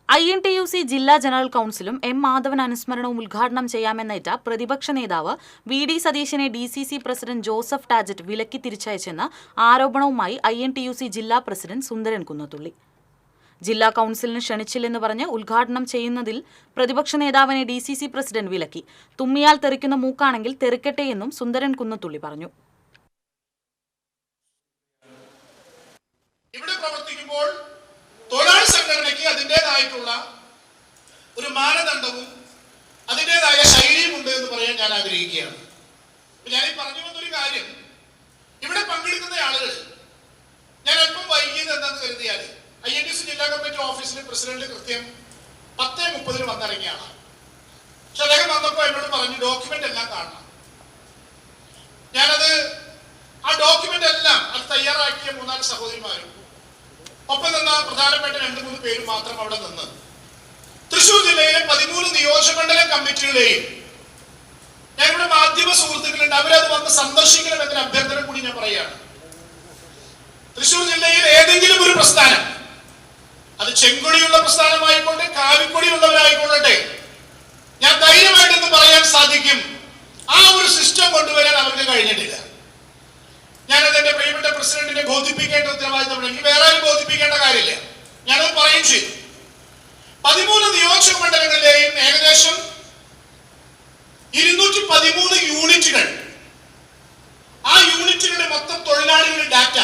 INTUC ജില്ലാ general കൗൺസിലും M Madhavan അനുസ്മരണവും ഉദ്ഘാടനം ചെയ്യാമെന്നേറ്റ പ്രതിപക്ഷ നേതാവ് VD സതീശനെ DCC പ്രസിഡന്റ് ജോസഫ് ടാജറ്റ് വിലക്കി തിരിച്ചയച്ചെന്ന ആരോപണവുമായി INTUC ജില്ലാ പ്രസിഡന്റ് സുന്ദരൻ കുന്നത്തുള്ളി. ജില്ലാ കൗൺസിലിന് ക്ഷണിച്ചില്ലെന്ന് പറഞ്ഞ് ഉദ്ഘാടനം ചെയ്യുന്നതിൽ പ്രതിപക്ഷ നേതാവിനെ DCC പ്രസിഡന്റ് വിലക്കി. തുമ്മിയാൽ തെറിക്കുന്ന മൂക്കാണെങ്കിൽ തെറിക്കട്ടെയെന്നും സുന്ദരൻ കുന്നത്തുള്ളി പറഞ്ഞു. ഇവിടെ പ്രവർത്തിക്കുമ്പോൾ തൊഴിലാളി സംഘടനയ്ക്ക് അതിൻ്റെതായിട്ടുള്ള ഒരു മാനദണ്ഡവും അതിൻ്റെതായ ശൈലിയും ഉണ്ട് എന്ന് പറയാൻ ഞാൻ ആഗ്രഹിക്കുകയാണ്. ഞാൻ ഈ പറഞ്ഞു വന്നൊരു കാര്യം, ഇവിടെ പങ്കെടുക്കുന്ന ആളുകൾ ഞാൻ അല്പം വൈകിയത് എന്താണെന്ന് കരുതിയാൽ INTUC ജില്ലാ കമ്മിറ്റി ഓഫീസിലെ പ്രസിഡന്റ് കൃത്യം 10:30 വന്നിറങ്ങിയാണ്. പക്ഷെ അദ്ദേഹം വന്നപ്പോൾ എന്നോട് പറഞ്ഞു ഡോക്യുമെന്റ് എല്ലാം കാണണം. ഞാനത് ആ ഡോക്യുമെന്റ് എല്ലാം അത് തയ്യാറാക്കിയ 3-4 സഹോദരിമാരും ഒപ്പം നിന്ന പ്രധാനപ്പെട്ട 2-3 പേരും മാത്രം അവിടെ നിന്ന് തൃശൂർ ജില്ലയിലെ 13 നിയോജകമണ്ഡലം കമ്മിറ്റികളെയും ഞാനിവിടെ മാധ്യമ സുഹൃത്തുക്കളുണ്ട്, അവരത് വന്ന് സന്ദർശിക്കണം എന്നൊരു അഭ്യർത്ഥന കൂടി ഞാൻ പറയുകയാണ്. തൃശൂർ ജില്ലയിൽ ഏതെങ്കിലും ഒരു പ്രസ്ഥാനം, അത് ചെങ്കൊടിയുള്ള പ്രസ്ഥാനമായിക്കോട്ടെ കാവിക്കൊടിയുള്ളവരായിക്കൊള്ളട്ടെ, ഞാൻ ധൈര്യമായിട്ടെന്ന് പറയാൻ സാധിക്കും, ആ ഒരു സിസ്റ്റം കൊണ്ടുവരാൻ അവർക്ക് കഴിഞ്ഞിട്ടില്ല. ഞാനത് എന്റെ പ്രിയപ്പെട്ട പ്രസിഡന്റിനെ ബോധിപ്പിക്കേണ്ട ഉത്തരവാദിത്തം എനിക്ക് വേറെ ആരും ബോധിപ്പിക്കേണ്ട കാര്യമില്ല. ഞാനത് പറയുകയും ചെയ്തു. 13 നിയോജക മണ്ഡലങ്ങളിലെയും ഏകദേശം 213 യൂണിറ്റുകൾ, ആ യൂണിറ്റുകളുടെ മൊത്തം തൊഴിലാളികളുടെ ഡാറ്റ,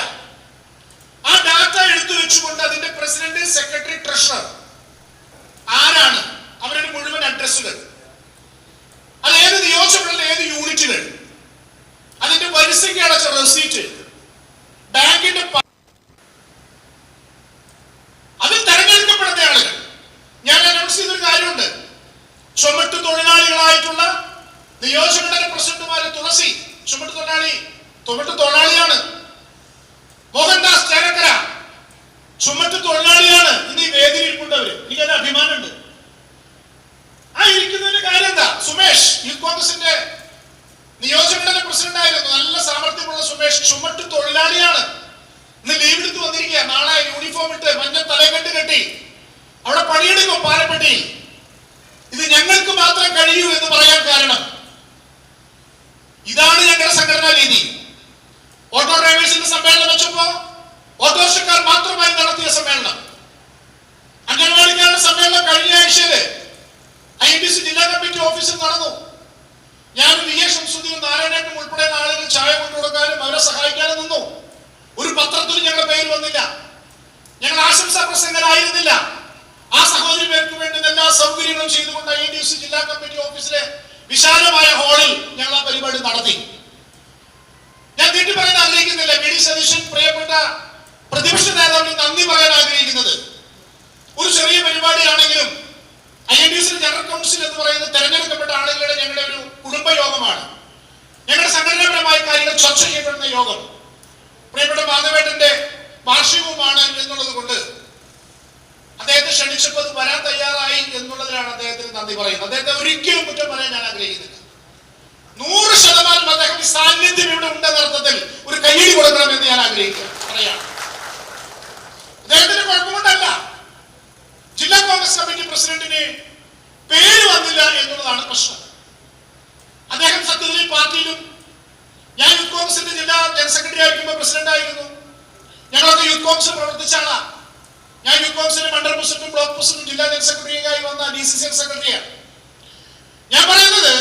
ആ ഡാറ്റ എടുത്തു വെച്ചുകൊണ്ട് അതിന്റെ പ്രസിഡന്റ്, സെക്രട്ടറി, ട്രഷറർ ആരാണ്, അവരുടെ മുഴുവൻ അഡ്രസ്സുകൾ, അത് ഏത് നിയോജകമണ്ഡലം, ഏത് യൂണിറ്റുകൾ, അതിന്റെ വരിസയ്ക്ക് അടച്ച റെസീറ്റ്, ബാങ്കിന്റെ അതിൽ തെരഞ്ഞെടുക്കപ്പെടുന്ന ആളുകൾ. ഞാൻ അനൗൺസ് ചെയ്തൊരു കാര്യമുണ്ട്, ചുമട്ട് തൊഴിലാളികളായിട്ടുള്ള നിയോജകമണ്ഡല പ്രസിഡന്റുമാര് തുളസി ചുമട്ട് തൊഴിലാളിയാണ്. മോഹൻദാസ് ചേരക്കര ചുമട്ട് തൊഴിലാളിയാണ്. ഇന്ന് ഈ വേദിയിൽ ഇരിപ്പുണ്ടവര്, എനിക്കതിന് അഭിമാനമുണ്ട്. ആ ഇരിക്കുന്നതിന്റെ കാര്യം എന്താ? സുമേഷ് യൂത്ത് കോൺഗ്രസിന്റെ നിയോജകമണ്ഡല പ്രസിഡന്റ് ആയിരുന്നു, നല്ല സാമർഥ്യമുള്ള സുമേഷ് ചുമട്ട് തൊഴിലാളിയാണ്. ഇന്ന് ലീവ് എടുത്ത് വന്നിരിക്കുക. നാളെ യൂണിഫോം ഇട്ട് മഞ്ഞ തലകെട്ട് കെട്ടി അവിടെ പണിയെടുക്കും പാലപ്പെട്ടിയിൽ. ഇത് ഞങ്ങൾക്ക് മാത്രം കഴിയൂ എന്ന് പറയാൻ കാരണം ഇതാണ് ഞങ്ങളുടെ സംഘടനാ രീതി. ഓട്ടോ ഡ്രൈവേഴ്സിന്റെ സമ്മേളനം വെച്ചപ്പോ ഓട്ടോറിക്ഷക്കാർ മാത്രമായി നടത്തിയ സമ്മേളനം, അംഗൻവാടിക്കാരുടെ സമ്മേളനം കഴിഞ്ഞ ആഴ്ചയില് INTUC ജില്ലാ കമ്മിറ്റി ഓഫീസിൽ നടന്നു. ഞാൻ VA ശംസുദ്ദീനും നാരായണേട്ടനും ഉൾപ്പെടെയുള്ള ആളുകൾ ചായ കൊണ്ടു കൊടുക്കാനും അവരെ സഹായിക്കാനും നിന്നു. ഒരു പത്രത്തിൽ ഞങ്ങളുടെ പേര് വന്നില്ല, ഞങ്ങൾ ആശംസാ പ്രസംഗരായിരുന്നില്ല. ആ സഹോദരിമാർക്ക് വേണ്ടുന്ന എല്ലാ സൗകര്യങ്ങളും ചെയ്തുകൊണ്ട് INTUC ജില്ലാ കമ്മിറ്റി ഓഫീസിലെ വിശാലമായ ഹാളിൽ ഞങ്ങൾ ആ പരിപാടി നടത്തി. ഞാൻ വീട്ടിൽ പറയാൻ ആഗ്രഹിക്കുന്നില്ല. VD സതീശൻ പ്രിയപ്പെട്ട പ്രതിപക്ഷ നേതാവിന് നന്ദി പറയാൻ ആഗ്രഹിക്കുന്നത്, ഒരു ചെറിയ പരിപാടിയാണെങ്കിലും INTUC ജനറൽ കൗൺസിൽ എന്ന് പറയുന്നത് തെരഞ്ഞെടുക്കപ്പെട്ട ആളുകളുടെ ഞങ്ങളുടെ ഒരു കുടുംബയോഗമാണ്. ഞങ്ങളുടെ സംഘടനാപരമായ കാര്യങ്ങൾ ചർച്ച ചെയ്യപ്പെടുന്ന യോഗം. പ്രിയപ്പെട്ട മാധവേട്ടന്റെ വാർഷികവുമാണ് എന്നുള്ളത് കൊണ്ട് അദ്ദേഹത്തെ ക്ഷണിച്ചപ്പോൾ അത് വരാൻ തയ്യാറായി എന്നുള്ളതിലാണ് അദ്ദേഹത്തിന് നന്ദി പറയുന്നത്. അദ്ദേഹത്തെ ഒരിക്കലും കുറ്റം പറയാൻ ഞാൻ ആഗ്രഹിക്കുന്നില്ല. 100% അദ്ദേഹം സാന്നിധ്യം ഇവിടെ ഉണ്ടെന്ന അർത്ഥത്തിൽ ഒരു കയ്യടി കൊടുക്കണം എന്ന് ഞാൻ പറയാണ്. അദ്ദേഹത്തിന്റെ കുഴപ്പമുണ്ടല്ല, ജില്ലാ കോൺഗ്രസ് കമ്മിറ്റി പ്രസിഡന്റിന് പേര് വന്നില്ല എന്നുള്ളതാണ് പ്രശ്നം. അദ്ദേഹം സത്യത്തിൽ പാർട്ടിയിലും, ഞാൻ യൂത്ത് കോൺഗ്രസിന്റെ ജില്ലാ ജനറൽ സെക്രട്ടറി ആയിരിക്കുമ്പോൾ പ്രസിഡന്റ് ആയിരുന്നു. ഞങ്ങളൊക്കെ യൂത്ത് കോൺഗ്രസ് പ്രവർത്തിച്ച ആളാണ്. ഞാൻ യൂത്ത് കോൺഗ്രസിന്റെ മണ്ഡലം പ്രസിഡന്റും ബ്ലോക്ക് പ്രസിഡന്റും ജില്ലാ ജനറൽ സെക്രട്ടറിയായി വന്ന DCC സെക്രട്ടറിയാണ്. ഞാൻ പറയുന്നത്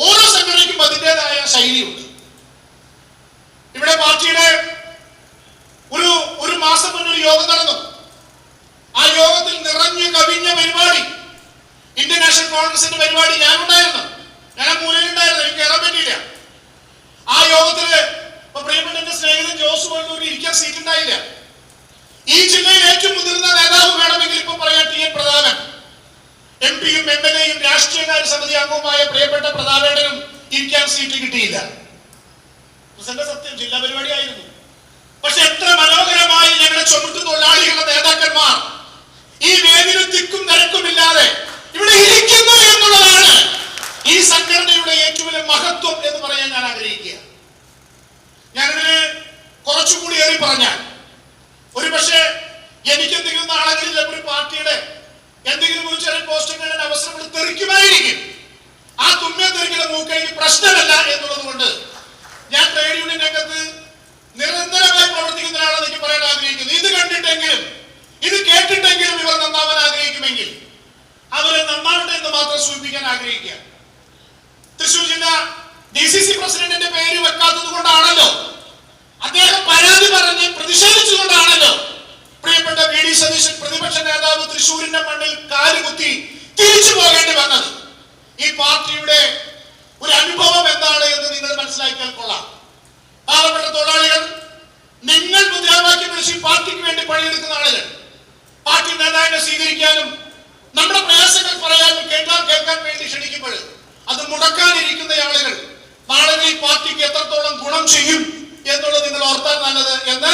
ഓരോ സംഘടനയ്ക്കും അതിൻ്റെതായ ശൈലിയുണ്ട്. ഇവിടെ പാർട്ടിയുടെ ഒരു മാസം മുന്നേ ഒരു യോഗം നടന്നു. ആ യോഗത്തിൽ നിറഞ്ഞു കവിഞ്ഞ പരിപാടി, ഇന്ത്യൻ നാഷണൽ കോൺഗ്രസിന്റെ പരിപാടി. ഞാനുണ്ടായിരുന്നു, ഞാൻ ആ മൂലയിലുണ്ടായിരുന്നു, എനിക്ക് കയറാൻ പറ്റിയില്ല. ആ യോഗത്തില് പ്രിയപ്പെട്ട എന്റെ സ്നേഹിതൻ ജോസ് വള്ളൂരിന് ഇരിക്കാൻ സീറ്റ് ഉണ്ടായില്ല. ഈ ജില്ലയിൽ ഏറ്റവും മുതിർന്ന നേതാവ് വേണമെങ്കിൽ ഇപ്പൊ പറയാൻ TN പ്രതാപൻ, MP-യും MLA-യും രാഷ്ട്രീയകാര്യ സമിതി അംഗവുമായ പ്രിയപ്പെട്ട പ്രതാപേടനും ഇരിക്കാൻ സീറ്റ് കിട്ടിയില്ല. സത്യം, ജില്ലാ പരിപാടി ആയിരുന്നു. പക്ഷെ എത്ര മനോഹരമായി ഞങ്ങളുടെ ചുമട്ട് തൊഴിലാളികളുടെ നേതാക്കന്മാർ ഈ വേദിയിൽ തിക്കും തിരക്കുമില്ലാതെ ഇവിടെ ഇരിക്കുന്നു എന്നുള്ളതാണ് ഈ സംഘടനയുടെ ഏറ്റവും വലിയ മഹത്വം എന്ന് പറയാൻ ഞാൻ ആഗ്രഹിക്കുക. ഞാനിതിന് കുറച്ചുകൂടി ഏറി പറഞ്ഞാൽ ഒരു പക്ഷേ എനിക്ക് എന്തെങ്കിലും നാളെങ്കിലും ഒരു പാർട്ടിയുടെ എന്തെങ്കിലും ഒരു ചെറിയ പോസ്റ്റുകളുടെ അവസരങ്ങൾ തെറിക്കുമായിരിക്കും. ആ തുമ്മിയ തെറിക്കുന്ന മൂക്ക് എനിക്ക് പ്രശ്നമല്ല എന്നുള്ളത് കൊണ്ട് ഞാൻ ട്രേഡ് യൂണിയൻ രംഗത്ത് നിരന്തരമായി പ്രവർത്തിക്കുന്ന ഒരാളാണ് എനിക്ക് പറയാൻ ആഗ്രഹിക്കുന്നത്. ഇത് കണ്ടിട്ടെങ്കിലും ഇത് കേട്ടിട്ടെങ്കിലും ഇവർ നന്നാവാൻ ആഗ്രഹിക്കുമെങ്കിൽ അവരെ നന്നാവട്ടെ എന്ന് മാത്രം സൂചിപ്പിക്കാൻ ആഗ്രഹിക്കുക. തൃശ്ശൂർ ജില്ലാ DCC പ്രസിഡന്റിന്റെ പേര് വെക്കാത്തത് കൊണ്ടാണല്ലോ, അദ്ദേഹം പരാതി പറഞ്ഞ് പ്രതിഷേധിച്ചുകൊണ്ടാണല്ലോ പ്രിയപ്പെട്ട VD സതീശൻ പ്രതിപക്ഷ നേതാവ് തൃശ്ശൂരിന്റെ മണ്ണിൽ കാലുകുത്തി തിരിച്ചു പോകേണ്ടി വന്നത്. ഈ പാർട്ടിയുടെ ഒരു അനുഭവം എന്താണ് എന്ന് നിങ്ങൾ മനസ്സിലാക്കിയാൽ കൊള്ളാം. പാവപ്പെട്ട തൊഴിലാളികൾ, നിങ്ങൾ മുദ്രാവാക്യം വിളിച്ച് പാർട്ടിക്ക് വേണ്ടി പണിയെടുക്കുന്ന ആളുകൾ, പാർട്ടി നേതാവിനെ സ്വീകരിക്കാനും നമ്മുടെ പ്രയാസങ്ങൾ പറയാനും കേൾക്കാൻ വേണ്ടി ക്ഷണിക്കുമ്പോൾ അത് മുടക്കാനിരിക്കുന്ന ആളുകൾ നാളെ ഈ പാർട്ടിക്ക് എത്രത്തോളം ഗുണം ചെയ്യും എന്നുള്ളത് നിങ്ങൾ ഓർത്താൽ നല്ലത് എന്ന്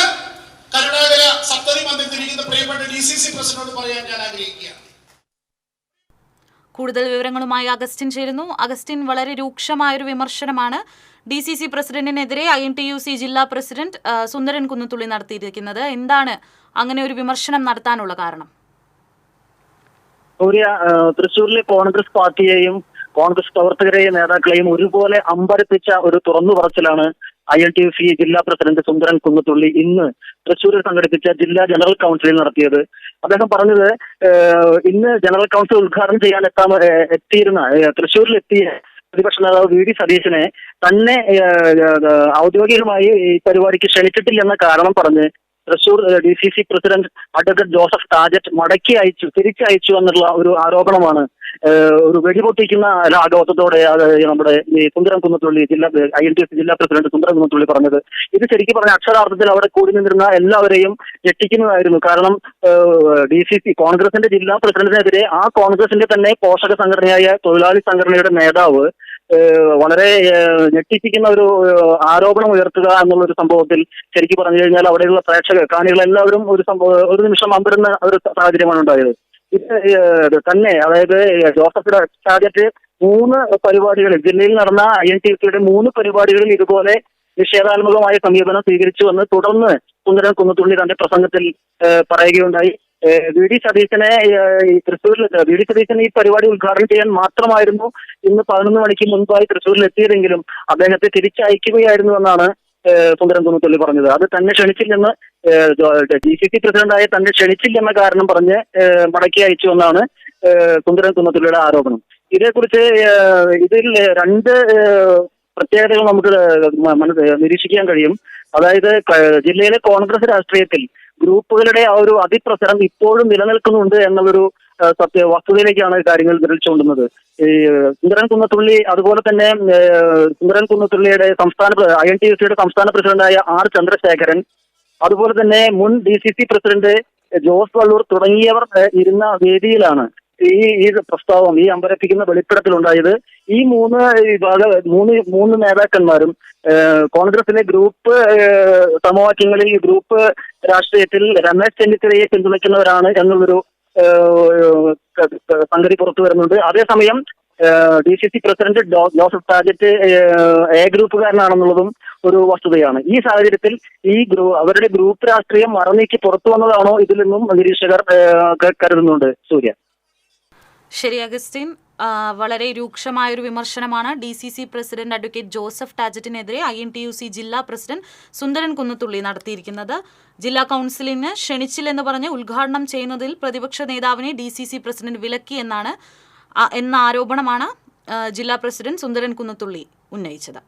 കരുണാകര സപ്തതി മന്ദിരത്തിൽ ഇരിക്കുന്ന പ്രിയപ്പെട്ട DCC പ്രസിഡന്റിനോട് പറയാൻ ഞാൻ ആഗ്രഹിക്കുകയാണ്. കൂടുതൽ വിവരങ്ങളുമായി അഗസ്റ്റിൻ ചേരുന്നു. അഗസ്റ്റിൻ, വളരെ രൂക്ഷമായൊരു വിമർശനമാണ് DCC പ്രസിഡന്റിനെതിരെ INTUC ജില്ലാ പ്രസിഡന്റ് സുന്ദരൻ കുന്നത്തുള്ളി നടത്തിയിരിക്കുന്നത്. എന്താണ് അങ്ങനെ ഒരു വിമർശനം നടത്താനുള്ള കാരണം? തൃശ്ശൂരിലെ കോൺഗ്രസ് പാർട്ടിയെയും കോൺഗ്രസ് പ്രവർത്തകരെയും നേതാക്കളെയും ഒരുപോലെ അമ്പരപ്പിച്ച ഒരു തുറന്നു പറച്ചിലാണ് INTUC ജില്ലാ പ്രസിഡന്റ് സുന്ദരൻ കുന്നത്തുള്ളി ഇന്ന് തൃശ്ശൂരിൽ സംഘടിപ്പിച്ച ജില്ലാ ജനറൽ കൗൺസിലിൽ നടത്തിയത്. അദ്ദേഹം പറഞ്ഞത്, ഇന്ന് ജനറൽ കൗൺസിൽ ഉദ്ഘാടനം ചെയ്യാൻ എത്തിയിരുന്ന തൃശ്ശൂരിലെത്തിയ പ്രതിപക്ഷ നേതാവ് VD സതീശനെ തന്നെ ഔദ്യോഗികമായി ഈ പരിപാടിക്ക് ക്ഷണിച്ചിട്ടില്ലെന്ന കാരണം പറഞ്ഞ് Thrissur DCC president advocate Joseph Tajet തിരിച്ചയച്ചു എന്നുള്ള ഒരു ആരോപണമാണ് ഒരു വെടിപൊട്ടിക്കുന്ന ലാഘവത്തോടെ നമ്മുടെ ഈ സുന്ദരൻ കുന്നത്തുള്ളി INTUC ജില്ലാ പ്രസിഡന്റ് സുന്ദരൻ കുന്നത്തുള്ളി പറഞ്ഞത്. ഇത് ശരിക്കും പറഞ്ഞ അക്ഷരാർത്ഥത്തിൽ അവിടെ കൂടി നിന്നിരുന്ന എല്ലാവരെയും ഞെട്ടിക്കുന്നതായിരുന്നു. കാരണം DCC കോൺഗ്രസിന്റെ ജില്ലാ പ്രസിഡന്റിനെതിരെ ആ കോൺഗ്രസിന്റെ തന്നെ പോഷക സംഘടനയായ തൊഴിലാളി സംഘടനയുടെ നേതാവ് വളരെ ഞെട്ടിപ്പിക്കുന്ന ഒരു ആരോപണം ഉയർത്തുക എന്നുള്ള ഒരു സംഭവത്തിൽ ശരിക്കും പറഞ്ഞു കഴിഞ്ഞാൽ അവിടെയുള്ള കാണികളെല്ലാവരും ഒരു നിമിഷം അമ്പരുന്ന ഒരു സാഹചര്യമാണ് ഉണ്ടായത്. ഇത് തന്നെ, അതായത് ജോസഫ് ടാജറ്റ് 3 പരിപാടികളിൽ ജില്ലയിൽ നടന്ന INTUCയുടെ 3 പരിപാടികളിൽ ഇതുപോലെ നിഷേധാത്മകമായ സമീപനം സ്വീകരിച്ചുവെന്ന് തുടർന്ന് സുന്ദരൻ കുന്നത്തുള്ളി തന്റെ പ്രസംഗത്തിൽ പറയുകയുണ്ടായി. VD സതീശനെ VD സതീശൻ ഈ പരിപാടി ഉദ്ഘാടനം ചെയ്യാൻ മാത്രമായിരുന്നു ഇന്ന് 11 മണിക്ക് മുൻപായി തൃശ്ശൂരിൽ എത്തിയതെങ്കിലും അദ്ദേഹത്തെ തിരിച്ചയക്കുകയായിരുന്നു എന്നാണ് സുന്ദരൻ കുന്നത്തുള്ളി പറഞ്ഞത്. അത് തന്നെ ക്ഷണിച്ചില്ലെന്ന് DCC പ്രസിഡന്റായ തന്നെ ക്ഷണിച്ചില്ലെന്ന കാരണം പറഞ്ഞ് മടക്കി അയച്ചു എന്നാണ് സുന്ദരൻ കുന്നത്തുള്ളിയുടെ ആരോപണം. ഇതേക്കുറിച്ച് ഇതിൽ 2 പ്രത്യേകതകൾ നമുക്ക് നിരീക്ഷിക്കാൻ കഴിയും. അതായത് ജില്ലയിലെ കോൺഗ്രസ് രാഷ്ട്രീയത്തിൽ ഗ്രൂപ്പുകളുടെ ആ ഒരു അതിപ്രസരം ഇപ്പോഴും നിലനിൽക്കുന്നുണ്ട് എന്നുള്ളൊരു വസ്തുതയിലേക്കാണ് കാര്യങ്ങൾ വിരൽ ചൂണ്ടുന്നത്. ഈ സുന്ദരൻ കുന്നത്തുള്ളി, അതുപോലെ തന്നെ സുന്ദരൻ കുന്നത്തുള്ളിയുടെ INTUCയുടെ സംസ്ഥാന പ്രസിഡന്റായ R ചന്ദ്രശേഖരൻ, അതുപോലെ തന്നെ മുൻ DCC പ്രസിഡന്റ് ജോസ് വള്ളൂർ തുടങ്ങിയവർ ഇരുന്ന വേദിയിലാണ് ഈ പ്രസ്താവം, ഈ അമ്പരപ്പിക്കുന്ന വെളിപ്പെടുത്തലുണ്ടായത്. ഈ 3 നേതാക്കന്മാരും കോൺഗ്രസിലെ ഗ്രൂപ്പ് സമവാക്യങ്ങളിൽ ഗ്രൂപ്പ് രാഷ്ട്രീയത്തിൽ രമേശ് ചെന്നിത്തലയെ പിന്തുണയ്ക്കുന്നവരാണ് എന്നുള്ളൊരു സംഗതി പുറത്തു വരുന്നുണ്ട്. അതേസമയം DCC പ്രസിഡന്റ് ജോസഫ് ടാജറ്റ് A ഗ്രൂപ്പുകാരനാണെന്നുള്ളതും ഒരു വസ്തുതയാണ്. ഈ സാഹചര്യത്തിൽ അവരുടെ ഗ്രൂപ്പ് രാഷ്ട്രീയം മറനീക്കി പുറത്തു വന്നതാണോ ഇതിൽ നിന്നും നിരീക്ഷകർ കരുതുന്നുണ്ട്. സൂര്യ. ശരി അഗസ്റ്റിൻ, വളരെ രൂക്ഷമായൊരു വിമർശനമാണ് DCC പ്രസിഡന്റ് അഡ്വക്കേറ്റ് ജോസഫ് ടാജറ്റിനെതിരെ INTUC ജില്ലാ പ്രസിഡന്റ് സുന്ദരൻ കുന്നത്തുള്ളി നടത്തിയിരിക്കുന്നത്. ജില്ലാ കൗൺസിലിന് ക്ഷണിച്ചില്ലെന്ന് പറഞ്ഞ് ഉദ്ഘാടനം ചെയ്യുന്നതിൽ പ്രതിപക്ഷ നേതാവിനെ DCC പ്രസിഡന്റ് വിലക്കി എന്ന ആരോപണമാണ് ജില്ലാ പ്രസിഡന്റ് സുന്ദരൻ കുന്നത്തുള്ളി ഉന്നയിച്ചത്.